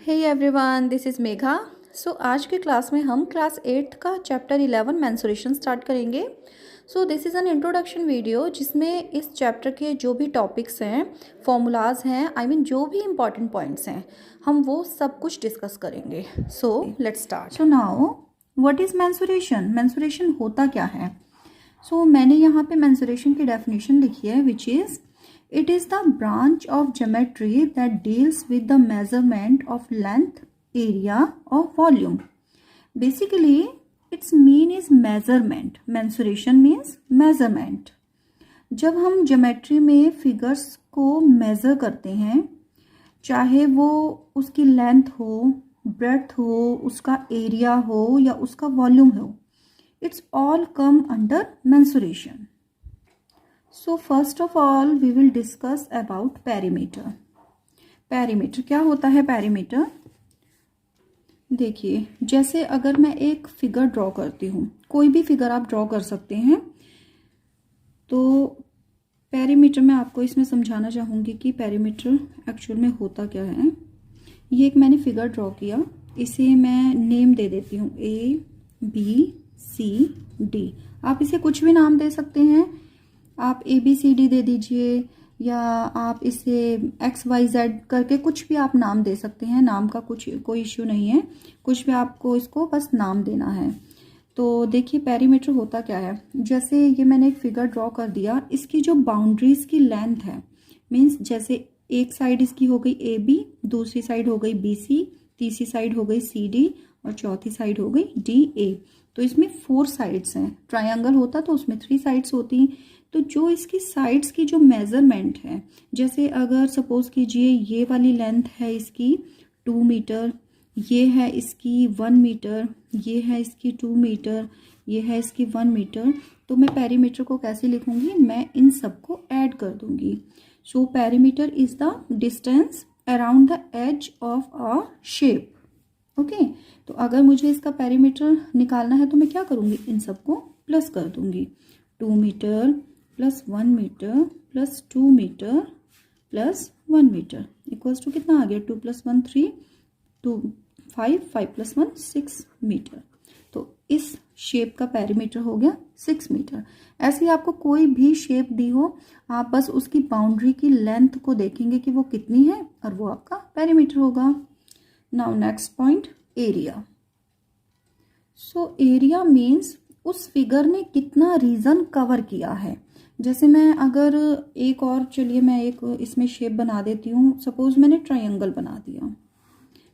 Hey everyone, this is Megha. So आज के class में हम क्लास 8th का चैप्टर 11 मेंसुरेशन स्टार्ट करेंगे। So this is an introduction video जिसमें इस चैप्टर के जो भी टॉपिक्स हैं, फॉर्मूलाज हैं, जो भी इंपॉर्टेंट पॉइंट्स हैं, हम वो सब कुछ डिस्कस करेंगे। So let's start. So now what is mensuration? Mensuration होता क्या है? सो मैंने यहाँ पे मेंसुरेशन की डेफिनेशन लिखी है, which is it is the branch of geometry that deals with the measurement of length, area or volume. Basically, its mean is measurement. Mensuration means measurement. जब हम ज्योमेट्री में फिगर्स को मेज़र करते हैं, चाहे वो उसकी लेंथ हो, ब्रेड्थ हो, उसका एरिया हो या उसका वॉल्यूम हो, it's all come under mensuration. So first of all we will discuss about perimeter. Perimeter क्या होता है? पेरीमीटर देखिए, जैसे अगर मैं एक फिगर ड्रॉ करती हूँ, कोई भी फिगर आप ड्रॉ कर सकते हैं, तो पेरीमीटर मैं आपको इसमें समझाना चाहूँगी कि पेरीमीटर एक्चुअल में होता क्या है. ये एक मैंने फिगर ड्रॉ किया, इसे मैं नेम दे देती हूँ ABCD. आप इसे कुछ भी नाम दे सकते हैं. आप ABCD दे दीजिए या आप इसे XYZ करके कुछ भी आप नाम दे सकते हैं. नाम का कोई इश्यू नहीं है, कुछ भी आपको इसको बस नाम देना है. तो देखिए पेरीमीटर होता क्या है. जैसे ये मैंने एक फिगर ड्रॉ कर दिया, इसकी जो बाउंड्रीज की लेंथ है, मीन्स जैसे एक साइड इसकी हो गई AB, दूसरी साइड हो गई BC, तीसरी साइड हो गई CD और चौथी साइड हो गई DA. तो इसमें 4 साइड्स हैं. ट्रायंगल होता तो उसमें 3 साइड्स होती. तो जो इसकी साइड्स की जो मेज़रमेंट है, जैसे अगर सपोज कीजिए ये वाली लेंथ है इसकी 2 मीटर, ये है इसकी 1 मीटर, ये है इसकी 2 मीटर, ये है इसकी 1 मीटर, तो मैं पेरीमीटर को कैसे लिखूंगी? मैं इन सबको ऐड कर दूंगी. So perimeter is the distance around the edge of a shape. Okay, तो अगर मुझे इसका पेरीमीटर निकालना है तो मैं क्या करूंगी? इन सबको प्लस कर दूंगी. 2 metre plus 1 metre plus 2 metre plus 1 metre equals to कितना आ गया? 2 + 1 3, 2 5, 5 + 1 6 मीटर. तो इस शेप का पेरीमीटर हो गया 6 मीटर. ऐसे ही आपको कोई भी शेप दी हो, आप बस उसकी बाउंड्री की लेंथ को देखेंगे कि वो कितनी है और वो आपका पेरीमीटर होगा. Now next point, area. So area means उस फिगर ने कितना रीजन कवर किया है. जैसे मैं अगर एक और चलिए मैं एक इसमें शेप बना देती हूँ. सपोज मैंने ट्रायंगल बना दिया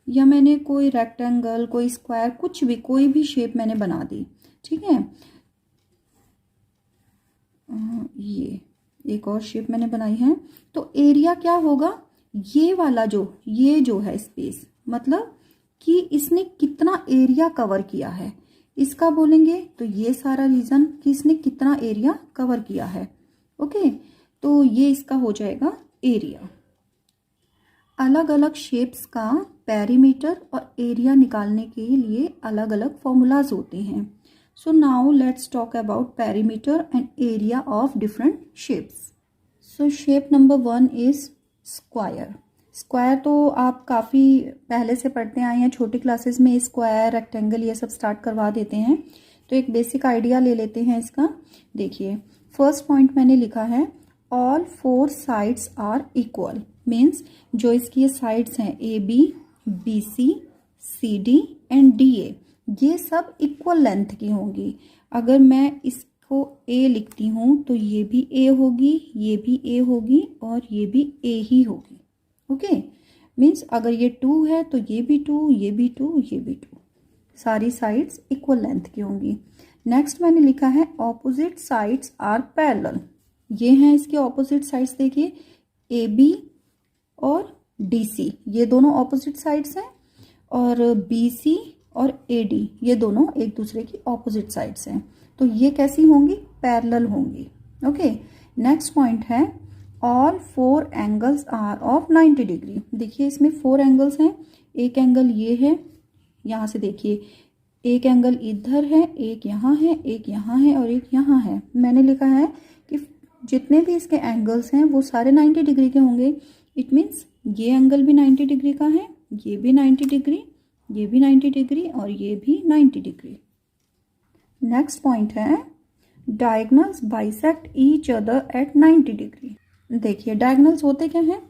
या मैंने कोई रेक्टेंगल, कोई स्क्वायर, कुछ भी कोई भी शेप मैंने बना दी. ठीक है, ये एक और शेप मैंने बनाई है. तो एरिया क्या होगा? ये वाला ये जो है स्पेस, मतलब कि इसने कितना एरिया कवर किया है, इसका बोलेंगे. तो ये सारा रीजन कि इसने कितना एरिया कवर किया है. ओके, तो ये इसका हो जाएगा एरिया. अलग अलग शेप्स का पेरीमीटर और एरिया निकालने के लिए अलग अलग फॉर्मूलाज होते हैं. So now let's talk about perimeter and area of different shapes. So shape number 1 is square. Square तो आप काफ़ी पहले से पढ़ते आए हैं, छोटी क्लासेस में स्क्वायर, रेक्टेंगल ये सब स्टार्ट करवा देते हैं. तो एक बेसिक आइडिया ले लेते हैं इसका. देखिए फर्स्ट पॉइंट मैंने लिखा है, all 4 sides are equal. Means जो इसकी ये साइड्स हैं AB, BC, CD and DA, ये सब इक्वल लेंथ की होंगी. अगर मैं इसको A लिखती हूँ तो ये भी A होगी, ये भी A होगी और ये भी A ही होगी. ओके, मीन्स अगर ये 2 है तो ये भी 2, ये भी 2, ये भी 2, सारी साइड्स इक्वल लेंथ की होंगी. नेक्स्ट मैंने लिखा है, ऑपोजिट साइड्स आर पैरेलल. ये हैं इसके ऑपोजिट साइड्स. देखिए AB और DC ये दोनों ऑपोजिट साइड्स हैं और BC और AD ये दोनों एक दूसरे की ऑपोजिट साइड्स हैं. तो ये कैसी होंगी? पैरेलल होंगी. ओके, नेक्स्ट पॉइंट है, all 4 angles are of 90 degree. देखिए इसमें 4 एंगल्स हैं. एक एंगल ये है, यहाँ से देखिए एक एंगल इधर है, एक यहाँ है, एक यहाँ है और एक यहाँ है. मैंने लिखा है कि जितने भी इसके एंगल्स हैं वो सारे 90 डिग्री के होंगे. इट मीन्स ये एंगल भी 90 डिग्री का है, ये भी 90 डिग्री, ये भी 90 डिग्री और ये भी 90 डिग्री। नेक्स्ट पॉइंट है diagonals bisect each other at 90 degree. देखिए डायगोनल्स होते क्या हैं,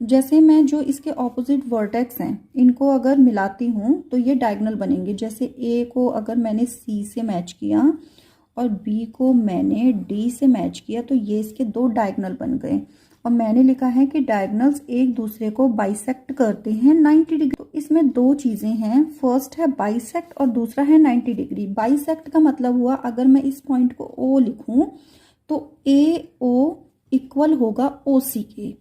जैसे मैं जो इसके ऑपोजिट वर्टेक्स हैं इनको अगर मिलाती हूँ तो ये डायगोनल बनेंगे। जैसे ए को अगर मैंने सी से मैच किया और बी को मैंने डी से मैच किया तो ये इसके दो डायगोनल बन गए। और मैंने लिखा है कि डायगोनल्स एक दूसरे को बाइसेक्ट करते हैं 90 डिग्री। तो इसमें दो चीजें हैं, फर्स्ट है बाइसेक्ट और दूसरा है 90 डिग्री। बाइसेक्ट का मतलब हुआ अगर मैं इस पॉइंट को ओ लिखूं तो ए ओ इक्वल होगा ओ सी के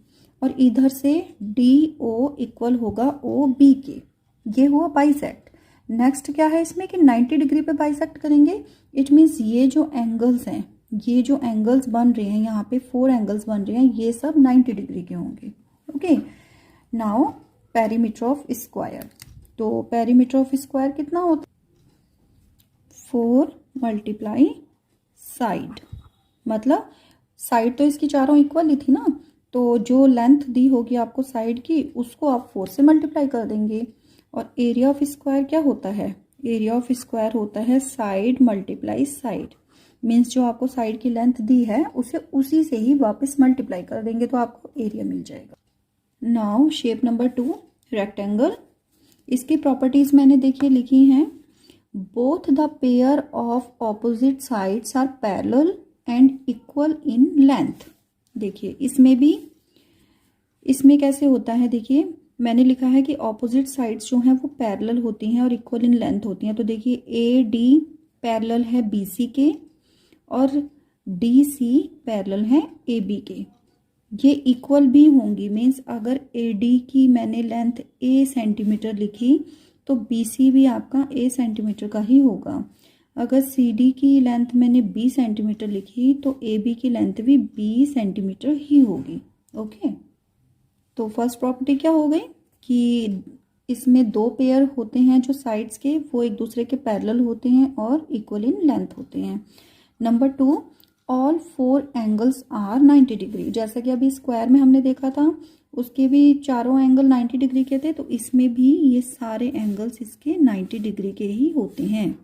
और इधर से डी ओ इक्वल होगा ओ बी के। ये हुआ बाइसेक्ट। नेक्स्ट क्या है इसमें कि 90 डिग्री पे बाइसेक्ट करेंगे। इट मीन्स ये जो एंगल्स हैं, ये जो एंगल्स बन रहे हैं, यहाँ पे 4 एंगल्स बन रहे हैं, ये सब 90 डिग्री के होंगे। Okay, now perimeter of square. तो पेरीमीटर ऑफ स्क्वायर कितना होता है 4 मल्टीप्लाई साइड। मतलब साइड तो इसकी चारों इक्वल ही थी ना, तो जो लेंथ दी होगी आपको साइड की उसको आप 4 से मल्टीप्लाई कर देंगे। और एरिया ऑफ स्क्वायर क्या होता है, एरिया ऑफ स्क्वायर होता है साइड मल्टीप्लाई साइड। मीन्स जो आपको साइड की लेंथ दी है उसे उसी से ही वापस मल्टीप्लाई कर देंगे तो आपको एरिया मिल जाएगा। Now shape number 2 rectangle. इसकी प्रॉपर्टीज मैंने देखिए लिखी हैं, both the pair of opposite sides are parallel and equal in length. देखिए इसमें कैसे होता है, देखिए मैंने लिखा है कि ऑपोजिट साइड्स जो हैं वो पैरेलल होती हैं और इक्वल इन लेंथ होती हैं। तो देखिए ए डी पैरेलल है बी सी के और डी सी पैरेलल है ए बी के। ये इक्वल भी होंगी, मीन्स अगर ए डी की मैंने लेंथ ए सेंटीमीटर लिखी तो बी सी भी आपका ए सेंटीमीटर का ही होगा। अगर सी डी की लेंथ मैंने 20 सेंटीमीटर लिखी तो ए बी की लेंथ भी 20 सेंटीमीटर ही होगी। ओके, तो फर्स्ट प्रॉपर्टी क्या हो गई कि इसमें दो पेयर होते हैं जो साइड्स के, वो एक दूसरे के पैरेलल होते हैं और इक्वल इन लेंथ होते हैं। Number 2, all 4 angles are 90 degree. जैसा कि अभी स्क्वायर में हमने देखा था उसके भी चारों एंगल 90 डिग्री के थे, तो इसमें भी ये सारे एंगल्स इसके 90 डिग्री के ही होते हैं।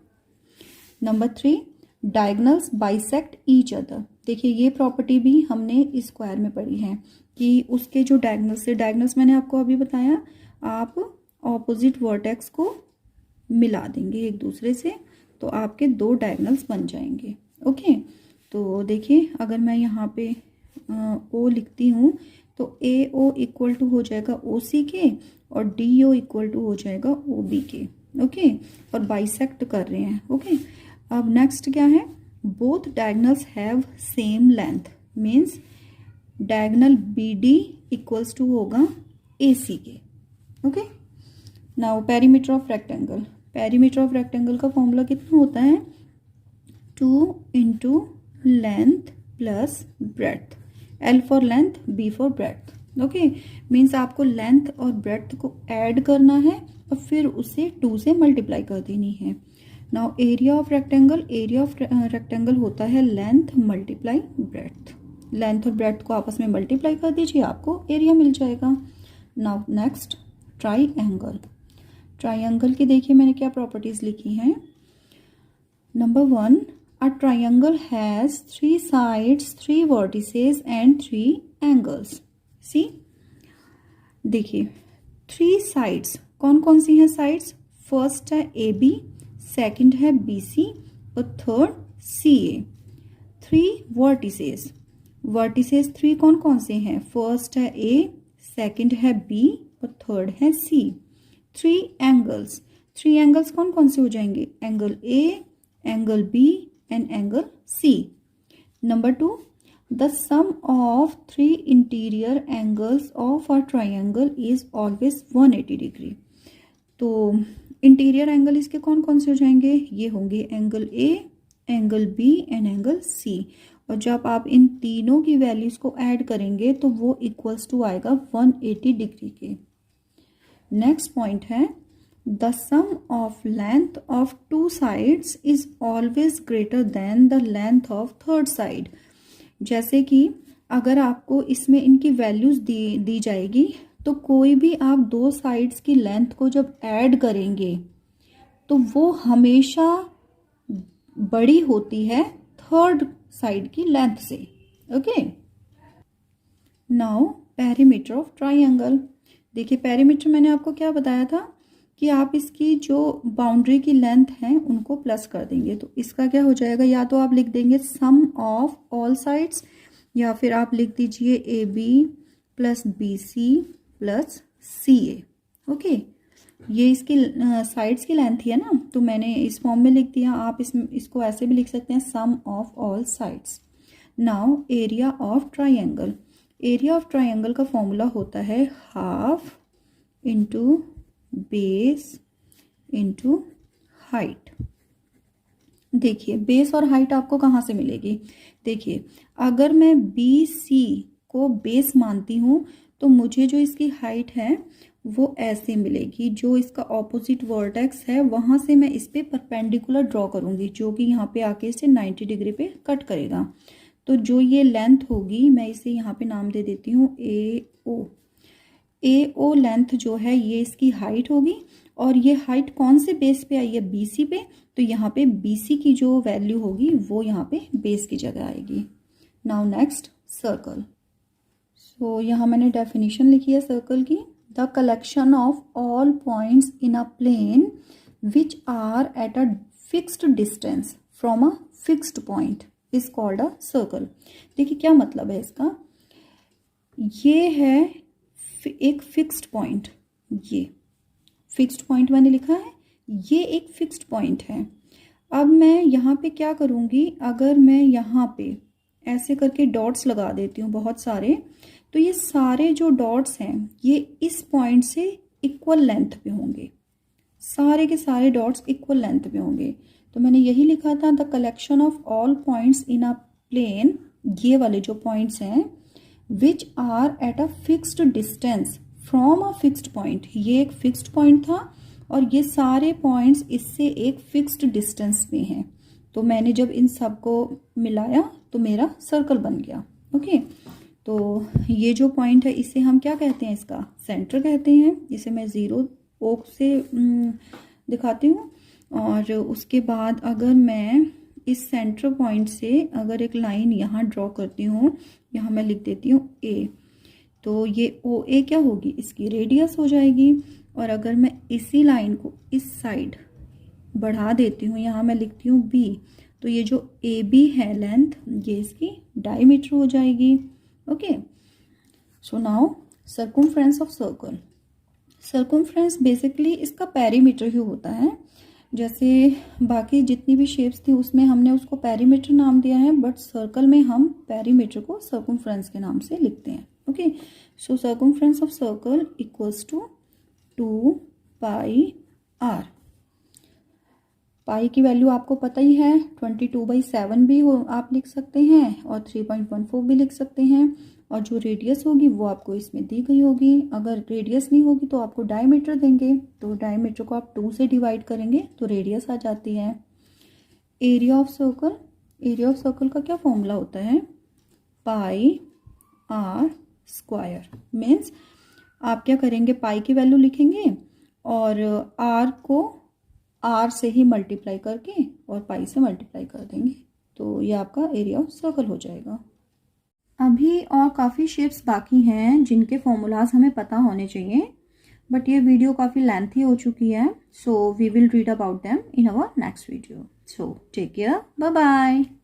Number 3, diagonals bisect each other. देखिए ये प्रॉपर्टी भी हमने स्क्वायर में पढ़ी है कि उसके जो डायगोनल्स से, डायगोनल्स मैंने आपको अभी बताया, आप ऑपोजिट वर्टेक्स को मिला देंगे एक दूसरे से तो आपके दो डायगोनल्स बन जाएंगे। ओके, तो देखिए अगर मैं यहाँ पे ओ लिखती हूँ तो ए ओ इक्वल टू हो जाएगा ओ सी के और डी ओ इक्वल टू हो जाएगा ओ बी के। ओके, और बाइसेक्ट कर रहे हैं। ओके, अब नेक्स्ट क्या है, both diagonals have same length. Means diagonal B D equals to होगा ए सी के। Okay, now perimeter of rectangle. Perimeter of rectangle का फॉर्मूला कितना होता है, 2 into length plus breadth. L for length, B for breadth. Okay, means आपको length और breadth को add करना है और फिर उसे 2 से मल्टीप्लाई कर देनी है। Now area of rectangle, area of rectangle होता है लेंथ मल्टीप्लाई ब्रेड्थ। लेंथ और ब्रेड्थ को आपस में मल्टीप्लाई कर दीजिए, आपको एरिया मिल जाएगा। Now next triangle. ट्राइएंगल की देखिए मैंने क्या प्रॉपर्टीज लिखी हैं। Number 1, a triangle has 3 sides, 3 vertices and 3 angles. See देखिए 3 साइड्स कौन कौन सी हैं साइड्स, फर्स्ट है ए बी, सेकेंड है बी सी और थर्ड सी ए। 3 वर्टिसेस, वर्टिसेस 3 कौन कौन से हैं, फर्स्ट है ए, सेकेंड है बी और थर्ड है सी। 3 एंगल्स, 3 एंगल्स कौन कौन से हो जाएंगे, angle A, angle B and angle C. Number 2, the sum of 3 interior angles of a triangle is always 180 degree. तो इंटीरियर एंगल इसके कौन कौन से हो जाएंगे, ये होंगे angle A, angle B and angle C. और जब आप इन तीनों की वैल्यूज को ऐड करेंगे तो वो इक्वल्स टू आएगा 180 डिग्री के। नेक्स्ट पॉइंट है, the sum of length of 2 sides is always greater than the length of third side. जैसे कि अगर आपको इसमें इनकी वैल्यूज दी जाएगी तो कोई भी आप दो साइड्स की लेंथ को जब ऐड करेंगे तो वो हमेशा बड़ी होती है थर्ड साइड की लेंथ से। Okay, now perimeter of triangle. देखिए पेरीमीटर मैंने आपको क्या बताया था कि आप इसकी जो बाउंड्री की लेंथ है उनको प्लस कर देंगे। तो इसका क्या हो जाएगा, या तो आप लिख देंगे सम ऑफ ऑल साइड्स, या फिर आप लिख दीजिए A B plus B C plus C A. Okay, ये इसकी साइड्स की लेंथ ही है ना, तो मैंने इस फॉर्म में लिख दिया। आप इसको ऐसे भी लिख सकते हैं, sum of all sides. Now area of triangle. Area of triangle का फॉर्मूला होता है half into base into height. देखिए बेस और हाइट आपको कहाँ से मिलेगी। देखिए अगर मैं बी सी को बेस मानती हूँ तो मुझे जो इसकी हाइट है वो ऐसे मिलेगी। जो इसका ऑपोजिट वर्टेक्स है वहाँ से मैं इस पर परपेंडिकुलर ड्रॉ करूँगी, जो कि यहाँ पे आके इसे 90 डिग्री पे कट करेगा। तो जो ये लेंथ होगी मैं इसे यहाँ पे नाम दे देती हूँ ए ओ। ए ओ लेंथ जो है ये इसकी हाइट होगी, और ये हाइट कौन से बेस पे आई है, बी सी पे। तो यहाँ पे बी सी की जो वैल्यू होगी वो यहाँ पे बेस की जगह आएगी। Now next circle. सो यहाँ मैंने डेफिनेशन लिखी है सर्कल की। The collection of all points in a plane which are at a fixed distance from a fixed point is called a circle. देखिए क्या मतलब है इसका, ये है एक फिक्स्ड पॉइंट, ये फिक्स्ड पॉइंट मैंने लिखा है, ये एक फिक्स्ड पॉइंट है। अब मैं यहाँ पे क्या करूँगी, अगर मैं यहाँ पे ऐसे करके डॉट्स लगा देती हूँ बहुत सारे, तो ये सारे जो डॉट्स हैं ये इस पॉइंट से इक्वल लेंथ पे होंगे, सारे के सारे डॉट्स इक्वल लेंथ पे होंगे। तो मैंने यही लिखा था the collection of all points in a plane, ये वाले जो पॉइंट्स हैं, which are at a fixed distance from a fixed point. ये एक फिक्स्ड पॉइंट था और ये सारे पॉइंट्स इससे एक फिक्स्ड डिस्टेंस पे हैं। तो मैंने जब इन सब को मिलाया तो मेरा सर्कल बन गया। ओके, तो ये जो पॉइंट है इसे हम क्या कहते हैं, इसका सेंटर कहते हैं। इसे मैं ज़ीरो ओक से दिखाती हूँ। और उसके बाद अगर मैं इस सेंटर पॉइंट से अगर एक लाइन यहाँ ड्रॉ करती हूँ, यहाँ मैं लिख देती हूँ ए, तो ये ओ ए क्या होगी, इसकी रेडियस हो जाएगी। और अगर मैं इसी लाइन को इस साइड बढ़ा देती हूँ, यहाँ मैं लिखती हूँ बी, तो ये जो ए बी है लेंथ, ये इसकी डायमीटर हो जाएगी। Okay, so now circumference of circle. Circumference basically इसका पेरीमीटर ही होता है। जैसे बाकी जितनी भी शेप्स थी उसमें हमने उसको पेरीमीटर नाम दिया है, बट सर्कल में हम पेरीमीटर को सर्कमफ्रेंस के नाम से लिखते हैं। Okay, so circumference of circle equals to 2 pi r. Pi की वैल्यू आपको पता ही है, 22/7 भी आप लिख सकते हैं और 3.14 भी लिख सकते हैं। और जो रेडियस होगी वो आपको इसमें दी गई होगी। अगर रेडियस नहीं होगी तो आपको डायमीटर देंगे, तो डायमीटर को आप 2 से डिवाइड करेंगे तो रेडियस आ जाती है। Area of circle, area of circle का क्या फॉर्मूला होता है, पाई आर स्क्वायर। मीन्स आप क्या करेंगे, पाई की वैल्यू लिखेंगे और आर को आर से ही मल्टीप्लाई करके और पाई से मल्टीप्लाई कर देंगे, तो ये आपका एरिया ऑफ सर्कल हो जाएगा। अभी और काफ़ी शेप्स बाकी हैं जिनके फॉर्मूलाज हमें पता होने चाहिए, बट ये वीडियो काफ़ी लेंथी हो चुकी है, so we will read about them in our next video. So take care, bye bye.